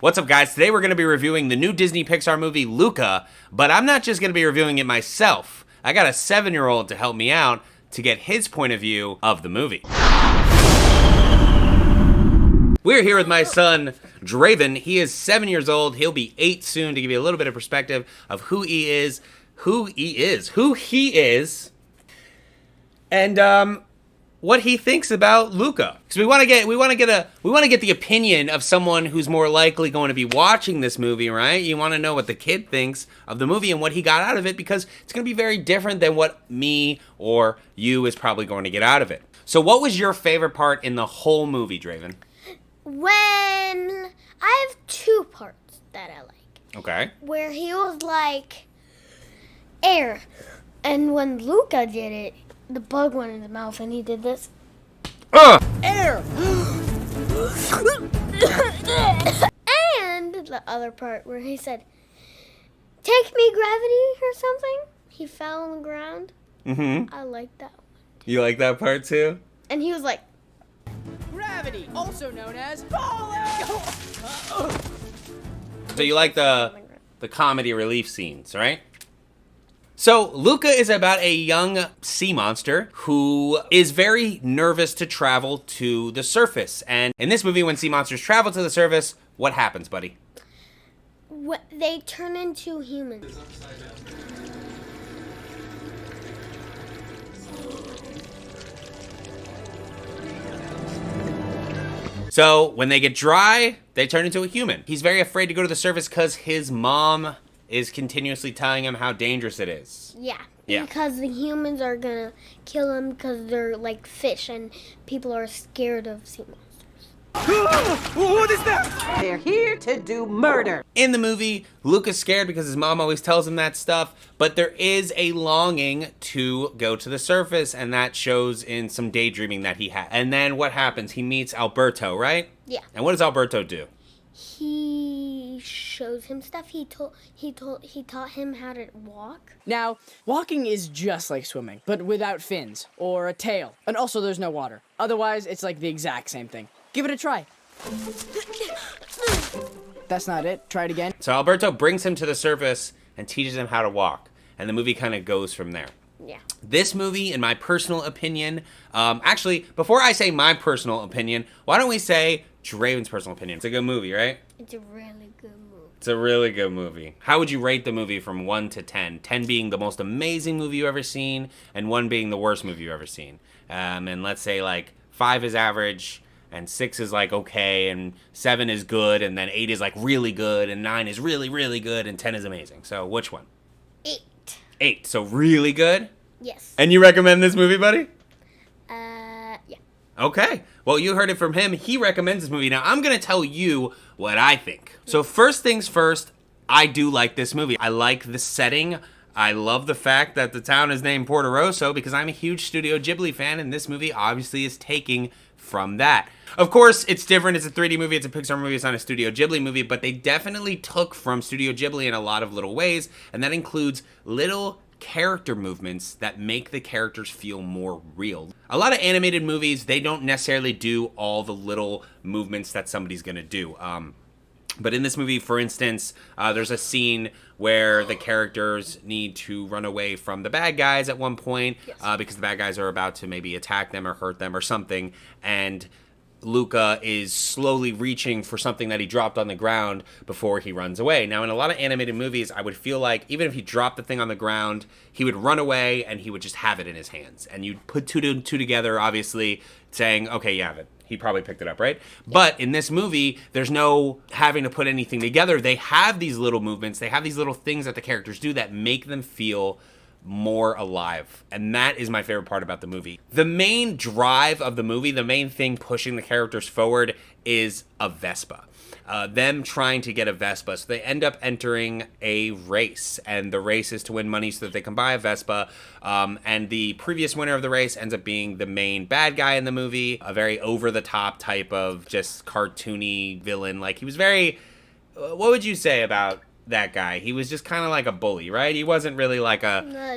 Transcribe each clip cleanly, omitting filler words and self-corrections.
What's up, guys? Today we're going to be reviewing the new Disney Pixar movie, Luca, but I'm not just going to be reviewing it myself. I got a 7-year-old to help me out to get his point of view of the movie. We're here with my son, Draven. He is 7 years old. He'll be 8 soon, to give you a little bit of perspective of who he is, and what he thinks about Luca. Because we want to get the opinion of someone who's more likely going to be watching this movie, right? You want to know what the kid thinks of the movie and what he got out of it, because it's going to be very different than what me or you is probably going to get out of it. So what was your favorite part in the whole movie, Draven? When I have 2 parts that I like. Okay. Where he was like, air. And when Luca did it, the bug went in his mouth and he did this. Air! And the other part where he said, take me, gravity, or something. He fell on the ground. Mm-hmm. I like that one. You like that part too? And he was like, Gravity, also known as falling! So you like the comedy relief scenes, right? So Luca is about a young sea monster who is very nervous to travel to the surface. And in this movie, when sea monsters travel to the surface, what happens, buddy? they turn into humans. So when they get dry, they turn into a human. He's very afraid to go to the surface because his mom is continuously telling him how dangerous it is. Yeah. Yeah. Because the humans are going to kill him because they're like fish and people are scared of sea monsters. What is that? They're here to do murder. In the movie, Luca's scared because his mom always tells him that stuff, but there is a longing to go to the surface, and that shows in some daydreaming that he had. And then what happens? He meets Alberto, right? Yeah. And what does Alberto do? He shows him stuff. He taught him how to walk. Now, walking is just like swimming, but without fins or a tail. And also there's no water. Otherwise, it's like the exact same thing. Give it a try. That's not it. Try it again. So Alberto brings him to the surface and teaches him how to walk. And the movie kind of goes from there. Yeah. This movie, in my personal opinion, actually, before I say my personal opinion, why don't we say Draven's personal opinion? It's a good movie, right? It's a really good movie. It's a really good movie. How would you rate the movie from 1 to 10? 10 being the most amazing movie you've ever seen, and 1 being the worst movie you've ever seen. And let's say like 5 is average, and 6 is like okay, and 7 is good, and then 8 is like really good, and 9 is really, really good, and 10 is amazing. So which one? 8. 8. So really good? Yes. And you recommend this movie, buddy? Yeah. Okay. Well, you heard it from him. He recommends this movie. Now, I'm going to tell you what I think. So first things first, I do like this movie. I like the setting. I love the fact that the town is named Porto Rosso because I'm a huge Studio Ghibli fan, and this movie obviously is taking from that. Of course, it's different. It's a 3D movie. It's a Pixar movie. It's not a Studio Ghibli movie, but they definitely took from Studio Ghibli in a lot of little ways, and that includes little character movements that make the characters feel more real. A lot of animated movies, they don't necessarily do all the little movements that somebody's gonna do. But in this movie, for instance, there's a scene where the characters need to run away from the bad guys at one point. Yes. Because the bad guys are about to maybe attack them or hurt them or something, and Luca is slowly reaching for something that he dropped on the ground before he runs away. Now, in a lot of animated movies, I would feel like even if he dropped the thing on the ground, he would run away and he would just have it in his hands. And you'd put two together, obviously, saying, okay, yeah, he probably picked it up, right? Yeah. But in this movie, there's no having to put anything together. They have these little movements. They have these little things that the characters do that make them feel more alive, and that is my favorite part about the movie. The main drive of the movie, the main thing pushing the characters forward is a Vespa. Them trying to get a Vespa. So they end up entering a race, and the race is to win money so that they can buy a Vespa. And the previous winner of the race ends up being the main bad guy in the movie, a very over-the-top type of just cartoony villain. Like, he was very... what would you say about that guy? He was just kind of like a bully, right? He wasn't really like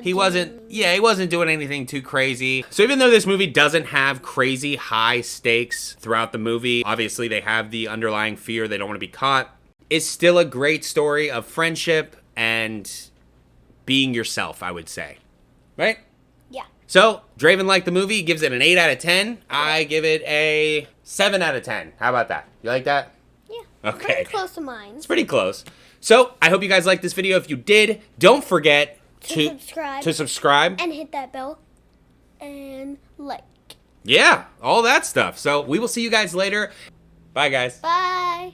he wasn't doing anything too crazy. So even though this movie doesn't have crazy high stakes throughout the movie, obviously they have the underlying fear they don't want to be caught. is still a great story of friendship and being yourself, I would say. Right? Yeah. So, Draven liked the movie, gives it an 8 out of 10. I give it a 7 out of 10. How about that? You like that? Yeah. Okay. Pretty close to mine. It's pretty close. So, I hope you guys liked this video. If you did, don't forget To subscribe. And hit that bell. And like. Yeah, all that stuff. So, we will see you guys later. Bye, guys. Bye.